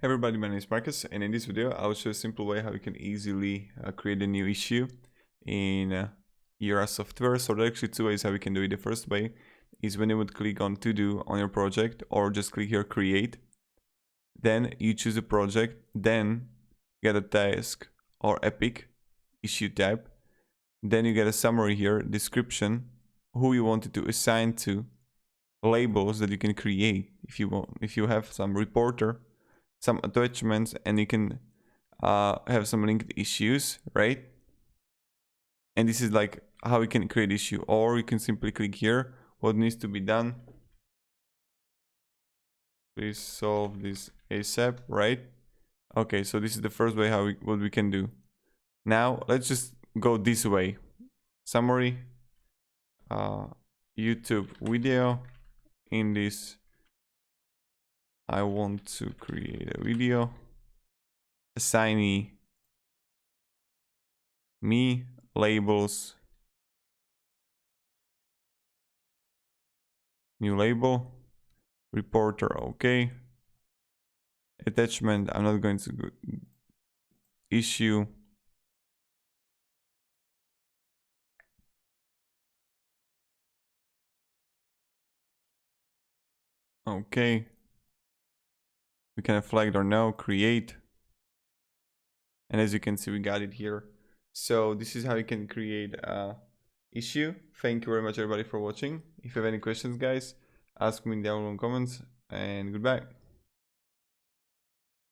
Hey everybody, my name is Marcus, and in this video I'll show a simple way how you can easily create a new issue in Jira software. So there are actually two ways how we can do it. The first way is when you would click on to do on your project, or just click here create. Then you choose a project, then get a task or epic issue tab. Then you get a summary here, description, who you wanted to assign to, labels that you can create if you want, if you have some reporter, some attachments, and you can have some linked issues, right? And this is like how you can create issue, or you can simply click here what needs to be done. Please solve this ASAP, right? Okay, so this is the first way how what we can do. Now let's just go this way. Summary, YouTube video. In this, I want to create a video. Assignee, me, labels, new label, reporter, okay. Attachment, I'm not going to go. Issue, okay. We can have flagged or no, create. And as you can see, we got it here. So this is how you can create a issue. Thank you very much everybody for watching. If you have any questions, guys, ask me down in the comments, and goodbye.